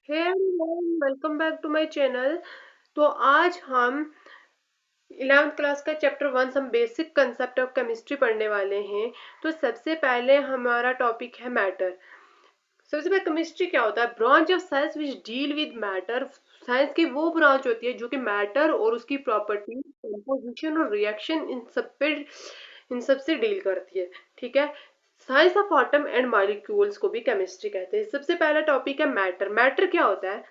Hey everyone, welcome back to my channel. तो आज हम 11th क्लास का चैप्टर 1 हम बेसिक कंसेप्ट ऑफ केमिस्ट्री पढ़ने वाले हैं। तो सबसे पहले हमारा टॉपिक है मैटर। सबसे पहले केमिस्ट्री क्या होता है? Branch of science which deal with matter. Science की वो ब्रांच होती है जो कि मैटर और उसकी प्रॉपर्टी, कंपोजिशन और रिएक्शन इन सब से डील करती है। ठीक है। Science of atom and molecules को भी केमिस्ट्री कहते हैं। सबसे पहला टॉपिक है मैटर। मैटर क्या होता है?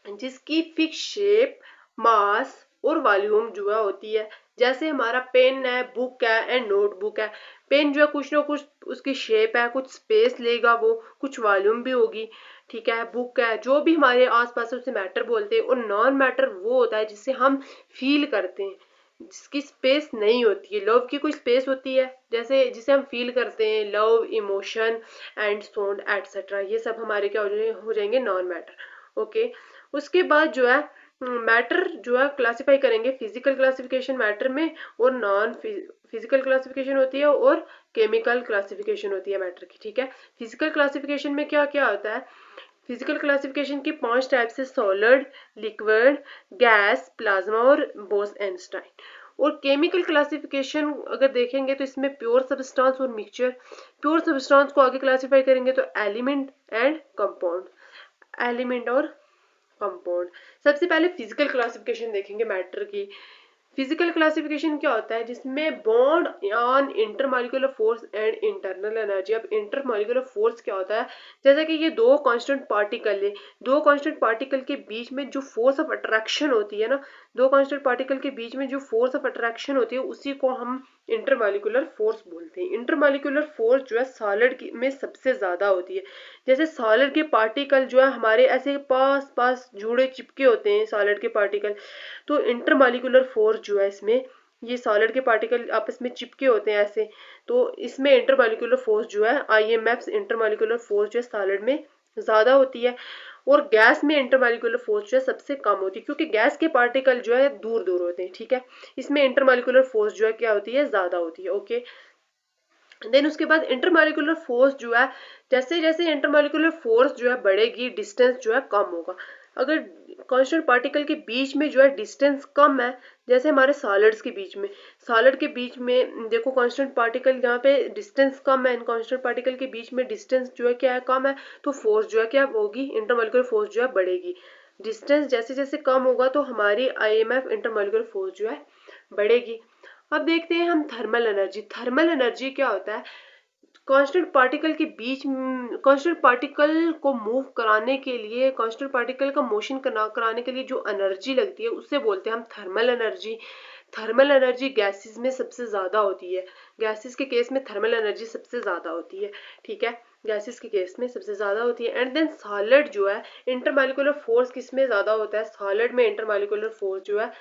जिसकी फिक्स शेप, मास और वॉल्यूम जो है होती है। जैसे हमारा पेन है, बुक है एंड नोटबुक है। पेन जो है कुछ ना कुछ उसकी शेप है, कुछ स्पेस लेगा, वो कुछ वॉल्यूम भी होगी। ठीक है। बुक है, जो भी हमारे आसपास है उसे मैटर बोलते हैं। और नॉन मैटर वो होता है जिसे हम फील करते हैं, जिसकी स्पेस नहीं होती है। लव की कोई स्पेस होती है, जैसे जिसे हम फील करते हैं, love, emotion and sound etcetera, ये सब हमारे क्या हो जाएंगे? Non matter. ओके। उसके बाद जो है मैटर जो है क्लासिफाई करेंगे फिजिकल क्लासिफिकेशन मैटर में, और नॉन फिजिकल क्लासिफिकेशन होती है, और केमिकल क्लासिफिकेशन होती है मैटर की। ठीक है। फिजिकल क्लासिफिकेशन में क्या क्या होता है? फिजिकल क्लासिफिकेशन की 5 टाइप्स है: सॉलिड, लिक्विड, गैस, प्लाज्मा और बोस एनस्टाइन। और केमिकल क्लासिफिकेशन अगर देखेंगे तो इसमें प्योर सब्सटेंस और मिक्सचर। प्योर सब्सटेंस को आगे क्लासिफाई करेंगे तो एलिमेंट एंड कंपाउंड, एलिमेंट और कंपाउंड। सबसे पहले फिजिकल क्लासिफिकेशन देखेंगे मैटर की। फिजिकल क्लासिफिकेशन क्या होता है? जिसमें bond on intermolecular force and internal energy. अब इंटरमॉलिक्यूलर फोर्स क्या होता है? जैसा कि ये दो कांस्टेंट पार्टिकल है, दो कांस्टेंट पार्टिकल के बीच में जो फोर्स ऑफ अट्रैक्शन होती है ना, दो कांस्टेंट पार्टिकल के बीच में जो फोर्स ऑफ अट्रैक्शन होती है उसी को हम इंटरमॉलिक्यूलर फोर्स बोलते हैं। इंटरमॉलिक्यूलर फोर्स जो है सॉलिड में सबसे ज्यादा होती है। जैसे सॉलिड के पार्टिकल जो है हमारे ऐसे पास पास जुड़े चिपके होते हैं सॉलिड के पार्टिकल। तो इंटरमॉलिक्यूलर फोर्स जो है इसमें, ये सॉलिड के पार्टिकल आपस में चिपके होते हैं ऐसे। तो इसमें इंटरमॉलिक्यूलर फोर्स जो है आईएमएफ, इंटरमॉलिक्यूलर फोर्स जो है सॉलिड में ज्यादा होती है। और गैस में इंटरमॉलिक्यूलर फोर्स जो है सबसे कम होती है, क्योंकि गैस के पार्टिकल जो है दूर दूर होते हैं। ठीक है। इसमें इंटरमॉलिक्यूलर फोर्स जो है क्या होती है? ज्यादा होती है। ओके। देन उसके बाद इंटरमॉलिक्यूलर फोर्स जो है, जैसे जैसे इंटरमॉलिक्यूलर फोर्स जो है बढ़ेगी, डिस्टेंस जो है कम होगा। अगर कांस्टेंट पार्टिकल के बीच में जो है डिस्टेंस कम है, जैसे हमारे सॉलिड्स के बीच में, सॉलिड के बीच में देखो कांस्टेंट पार्टिकल यहाँ पे डिस्टेंस कम है, इन कांस्टेंट पार्टिकल के बीच में डिस्टेंस जो है क्या है? कम है। तो फोर्स जो है क्या होगी? इंटरमॉलिक्यूलर फोर्स जो है बढ़ेगी। डिस्टेंस जैसे जैसे कम होगा तो हमारी आईएमएफ इंटरमॉलिक्यूलर फोर्स जो है बढ़ेगी। अब देखते हैं हम थर्मल एनर्जी। थर्मल एनर्जी क्या होता है? कांस्टेंट पार्टिकल के बीच, कांस्टेंट पार्टिकल को मूव कराने के लिए, कांस्टेंट पार्टिकल का मोशन कराने के लिए जो एनर्जी लगती है उससे बोलते हैं हम thermal energy. Thermal energy gases में सबसे ज्यादा होती है। गैसेस के केस में थर्मल एनर्जी सबसे ज्यादा होती है। ठीक है। गैसेस के केस में सबसे ज्यादा होती है। एंड देन सॉलिड जो है, इंटरमॉलिक्यूलर फोर्स किसमें ज्यादा होता है? सॉलिड में इंटरमॉलिक्यूलर फोर्स जो है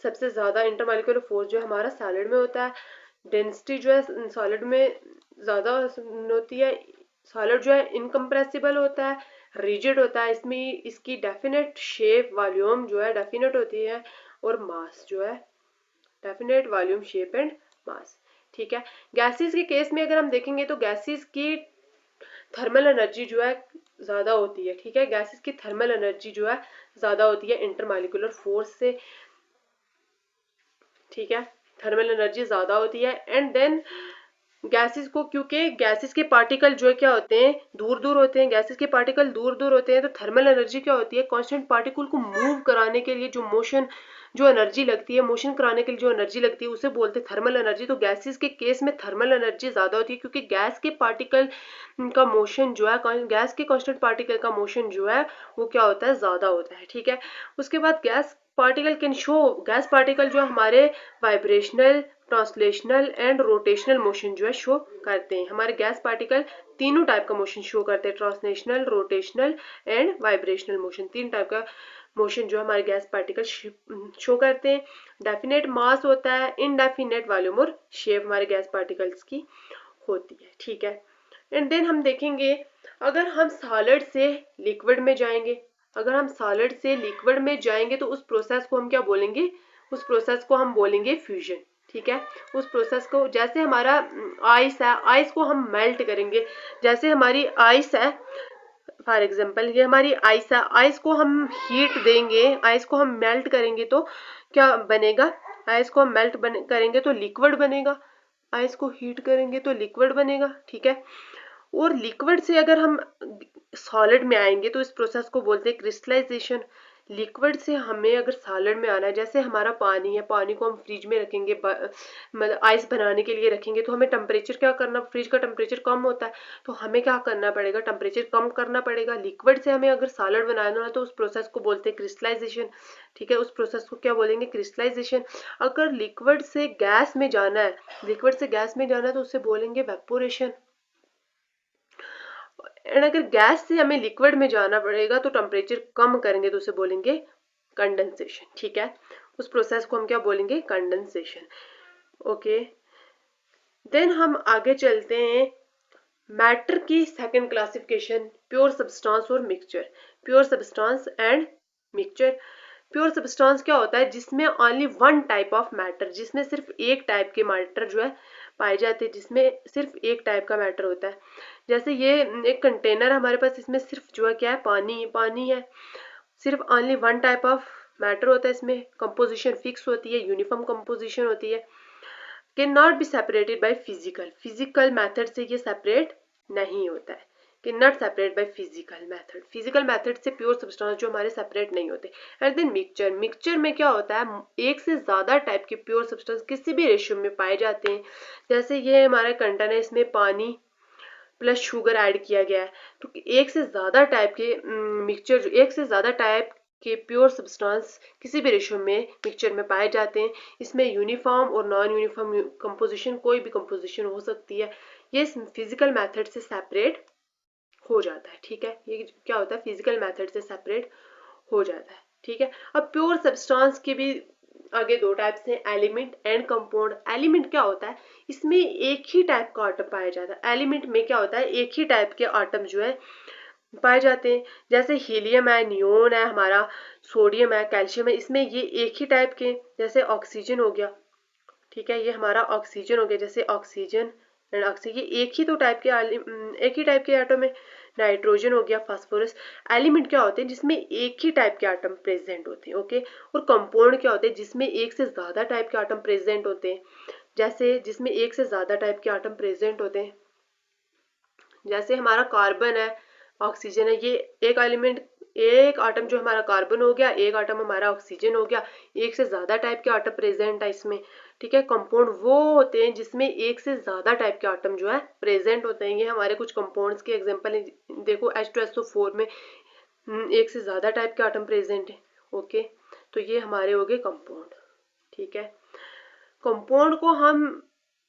सबसे ज्यादा, इंटरमॉलिक्यूलर फोर्स जो है हमारा सॉलिड में होता है। डेंसिटी जो है सॉलिड में ज्यादा होती है। सॉलिड जो है इनकम्प्रेसिबल होता है, रिजिड होता है। इसमें इसकी डेफिनेट शेप, वॉल्यूम जो है डेफिनेट होती है, और मास जो है definite volume, shape and mass. ठीक है। गैसेस के केस में अगर हम देखेंगे तो गैसेस की थर्मल एनर्जी जो है ज्यादा होती है। ठीक है। गैसेस की थर्मल एनर्जी जो है ज्यादा होती है इंटरमॉलिक्यूलर फोर्स से। ठीक है। थर्मल एनर्जी ज्यादा होती है। एंड देन गैसेस को, क्योंकि गैसेस के पार्टिकल जो है क्या होते हैं? दूर दूर होते हैं। गैसेस के पार्टिकल दूर दूर होते हैं, तो थर्मल एनर्जी क्या होती है? कांस्टेंट पार्टिकल को मूव कराने के लिए जो मोशन, जो एनर्जी लगती है, मोशन कराने के लिए जो एनर्जी लगती है उसे बोलते हैं थर्मल एनर्जी। तो गैसेस के केस में थर्मल एनर्जी ज्यादा होती है, क्योंकि गैस के पार्टिकल का मोशन जो है, गैस के कांस्टेंट पार्टिकल का मोशन जो है वो क्या होता है? ज्यादा होता है। ठीक है। उसके बाद gas particle can show, gas particle जो हमारे vibrational, translational and rotational motion जो है शो करते हैं। हमारे गैस पार्टिकल तीनों टाइप का मोशन शो करते हैं: translational, rotational and vibrational motion. तीन टाइप का मोशन जो हमारे गैस पार्टिकल शो करते हैं। डेफिनेट मास होता है, इनडेफिनेट वॉल्यूम और शेप हमारे गैस पार्टिकल्स की होती है। ठीक है। एंड देन हम देखेंगे, अगर हम सॉलिड से लिक्विड में जाएंगे, अगर हम सॉलिड से लिक्विड में जाएंगे तो उस प्रोसेस को हम क्या बोलेंगे? उस प्रोसेस को हम बोलेंगे फ्यूजन। ठीक है। उस प्रोसेस को, जैसे हमारा आइस है, आइस को हम मेल्ट करेंगे। जैसे हमारी आइस है, फॉर एग्जाम्पल ये हमारी आइस है, आइस को हम हीट देंगे, आइस को हम मेल्ट करेंगे तो क्या बनेगा, आइस को हम मेल्ट करेंगे तो लिक्विड बनेगा, आइस को हीट करेंगे तो लिक्विड बनेगा, ठीक है। और लिक्विड से अगर हम सॉलिड में आएंगे तो इस प्रोसेस को बोलते हैं क्रिस्टलाइजेशन। लिक्विड से हमें अगर सॉलिड में आना है, जैसे हमारा पानी है, पानी को हम फ्रिज में रखेंगे, मतलब आइस बनाने के लिए रखेंगे, तो हमें टेम्परेचर क्या करना, फ्रिज का टेम्परेचर कम होता है, तो हमें क्या करना पड़ेगा, टेम्परेचर कम करना पड़ेगा। लिक्विड से हमें अगर सॉलिड बनाना है तो उस प्रोसेस को बोलते हैं क्रिस्टलाइजेशन, ठीक है। उस प्रोसेस को क्या बोलेंगे, क्रिस्टलाइजेशन। अगर लिक्विड से गैस में जाना है, लिक्विड से गैस में जाना है तो उसे बोलेंगे वेपोरेशन। एंड अगर गैस से हमें लिक्विड में जाना पड़ेगा तो टेम्परेचर कम करेंगे तो उसे बोलेंगे कंडेंसेशन, ठीक है। उस प्रोसेस को हम क्या बोलेंगे, कंडेंसेशन, ओके। देन हम आगे चलते हैं, मैटर की सेकंड क्लासिफिकेशन, प्योर सब्सटेंस और mixture. Pure substance and mixture. Pure substance क्या होता है, जिसमें only one type of matter, जिसमें सिर्फ एक टाइप के मैटर जो है पाए जाते हैं, जिसमें सिर्फ एक टाइप का मैटर होता है। जैसे ये एक कंटेनर हमारे पास, इसमें सिर्फ जो है क्या है, पानी है, सिर्फ only one type of matter होता है, इसमें कंपोजिशन फिक्स होती है, यूनिफॉर्म कंपोजिशन होती है। Can not be separated by physical method से ये सेपरेट नहीं होता है, can not separate by physical method से प्योर सब्सटेंस जो हमारे सेपरेट नहीं होते। एंड देन मिक्सचर में क्या होता है, एक से ज्यादा टाइप के प्योर सब्सटेंस किसी भी रेशियो में पाए जाते हैं। जैसे ये हमारा कंटेनर है, इसमें पानी प्लस शुगर ऐड किया गया है, तो एक से ज्यादा टाइप के मिक्सचर, एक से ज्यादा टाइप के प्योर सब्सटेंस किसी भी रेशियो में मिक्सचर में पाए जाते हैं। इसमें यूनिफॉर्म और नॉन यूनिफॉर्म कंपोजिशन, कोई भी कंपोजिशन हो सकती है, ये फिजिकल मेथड से सेपरेट हो जाता है, ठीक है। ये क्या होता है, फिजिकल मेथड से सेपरेट हो जाता है, ठीक है। अब प्योर सब्सटेंस के भी आगे दो टाइप्स हैं, एलिमेंट एंड कंपाउंड। एलिमेंट क्या होता है, इसमें एक ही टाइप का आटम पाया जाता है। एलिमेंट में क्या होता है, एक ही टाइप के आटम जो है पाए जाते हैं। जैसे हीलियम है, नियोन है, हमारा सोडियम है, कैल्शियम है, इसमें ये एक ही टाइप के। जैसे ऑक्सीजन हो गया, ठीक है, ये हमारा ऑक्सीजन हो गया, जैसे ऑक्सीजन एंड ऑक्सीजन, ये एक ही टाइप के एटम है। नाइट्रोजन हो गया, फास्फोरस। एलिमेंट क्या होते हैं, जिसमें एक ही टाइप के एटम प्रेजेंट होते हैं, ओके। और कंपाउंड क्या होते हैं, जिसमें एक से ज्यादा टाइप के एटम प्रेजेंट होते हैं। जैसे जिसमें एक से ज्यादा टाइप के एटम प्रेजेंट होते हैं, जैसे हमारा कार्बन है, ऑक्सीजन है, ये एक एलिमेंट, एक आटम जो हमारा कार्बन हो गया, एक आटम हमारा ऑक्सीजन हो गया, एक से ज्यादा टाइप के आटम प्रेजेंट है इसमें, ठीक है। कंपाउंड वो होते हैं जिसमें एक से ज्यादा टाइप के आटम जो है प्रेजेंट होते हैं। ये हमारे कुछ कंपाउंड्स के एग्जांपल है, देखो H2SO4 में एक से ज्यादा टाइप के आटम प्रेजेंट है, ओके। तो ये हमारे हो गए कंपाउंड, ठीक है। कंपाउंड को हम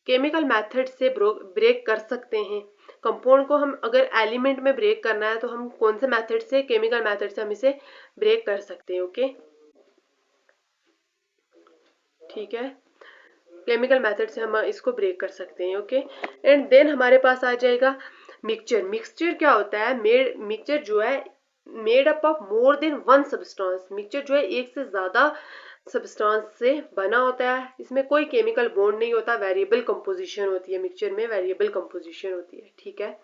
केमिकल मेथड से ब्रेक कर सकते हैं। कंपाउंड को हम अगर एलिमेंट में ब्रेक करना है तो हम कौन से मेथड से, केमिकल मेथड से हम इसे ब्रेक कर सकते हैं, ओके, ठीक है। केमिकल मेथड से हम इसको ब्रेक कर सकते हैं, ओके। एंड देन हमारे पास आ जाएगा मिक्सचर। मिक्सचर क्या होता है, मिक्सचर जो है made up of more than one substance. Mixture जो है एक से ज्यादा सब्सटेंस से बना होता है, इसमें कोई केमिकल बॉन्ड नहीं होता, वेरिएबल कंपोजिशन होती है, मिक्सचर में वेरिएबल कंपोजिशन होती है, ठीक है।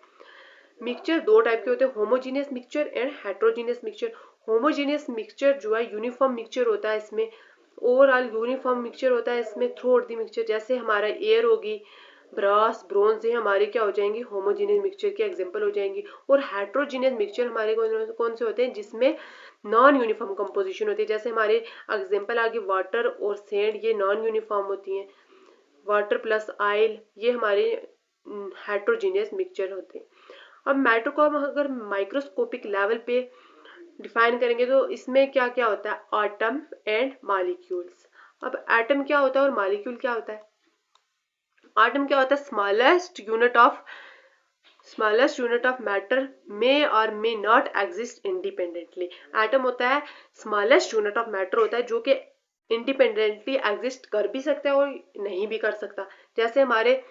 मिक्सचर दो टाइप के होते हैं, homogeneous mixture and heterogeneous mixture. Homogeneous mixture जो है यूनिफॉर्म मिक्सचर होता है, इसमें ओवरऑल यूनिफॉर्म मिक्सचर होता है इसमें थ्रू आउट द मिक्सचर। जैसे हमारा एयर होगी, ब्रास, ब्रोंज, ये हमारे क्या हो जाएंगी, होमोजीनियस मिक्सचर के एग्जांपल हो जाएंगी। और हेट्रोजीनियस मिक्सचर हमारे कौन से होते हैं, जिसमें नॉन यूनिफॉर्म कंपोजिशन होती है। जैसे हमारे एग्जांपल आ गए वाटर और सैंड, ये नॉन यूनिफॉर्म होती हैं। वाटर प्लस ऑयल, ये हमारे हेट्रोजीनियस मिक्सचर होते हैं। अब मैटर को हम अगर माइक्रोस्कोपिक लेवल पे डिफाइन करेंगे तो इसमें क्या क्या होता है, एटम एंड मॉलिक्यूल्स। अब एटम क्या होता है और मॉलिक्यूल क्या होता है। एटम क्या होता है, स्मॉलेस्ट यूनिट ऑफ मैटर मे और may not exist independently. Atom होता है स्मॉलेस्ट यूनिट ऑफ मैटर होता है जो कि इंडिपेंडेंटली एग्जिस्ट कर भी सकता है और नहीं भी कर सकता। जैसे हमारे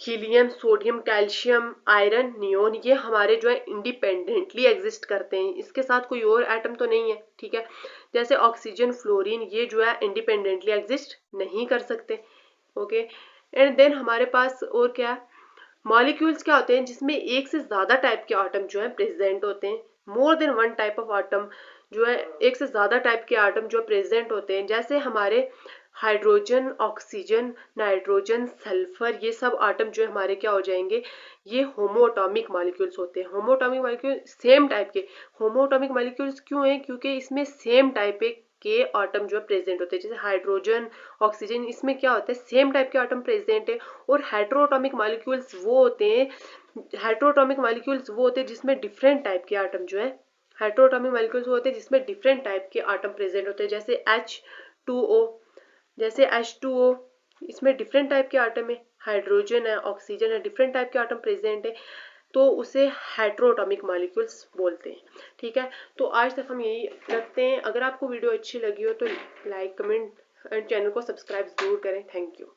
helium, sodium, calcium, iron, neon, ये हमारे जो है इंडिपेंडेंटली एग्जिस्ट करते हैं, इसके साथ कोई और एटम तो नहीं है, ठीक है। जैसे ऑक्सीजन, फ्लोरीन, ये जो है इंडिपेंडेंटली एग्जिस्ट नहीं कर सकते, ओके। एंड देन हमारे पास और क्या है, मॉलिक्यूल्स क्या होते हैं जिसमें एक से ज्यादा टाइप के आटम जो है प्रेजेंट होते हैं, more than one type of atom जो है, एक से ज्यादा टाइप के आटम जो प्रेजेंट होते हैं, जैसे हमारे हाइड्रोजन, ऑक्सीजन, नाइट्रोजन, सल्फर, ये सब आटम जो है हमारे क्या हो जाएंगे, ये होमोटॉमिक मॉलिक्यूल्स होते हैं। होमोटॉमिक मॉलिक्यूल सेम टाइप के, होमोटॉमिक मॉलिक्यूल्स क्यों हैं, क्योंकि इसमें सेम टाइप के आटम जो है प्रेजेंट होते हैं। जैसे हाइड्रोजन, ऑक्सीजन, इसमें क्या होता है, सेम टाइप के आटम प्रेजेंट है। और हेटेरोटॉमिक मॉलिक्यूल्स वो होते हैं, हेटेरोटॉमिक मॉलिक्यूल्स वो होते हैं जिसमें डिफरेंट टाइप के आटम जो है, हेटेरोटॉमिक मॉलिक्यूल्स वो होते हैं जिसमें डिफरेंट टाइप के आटम प्रेजेंट होते हैं। जैसे H2O, जैसे H2O, इसमें डिफरेंट टाइप के आटम है, हाइड्रोजन है, ऑक्सीजन है, डिफरेंट टाइप के आटम प्रेजेंट है, तो उसे हेटेरोटॉमिक मॉलिक्यूल्स बोलते हैं। ठीक है, तो आज तक हम यही रखते हैं। अगर आपको वीडियो अच्छी लगी हो तो लाइक, कमेंट एंड चैनल को सब्सक्राइब जरूर करें। Thank you.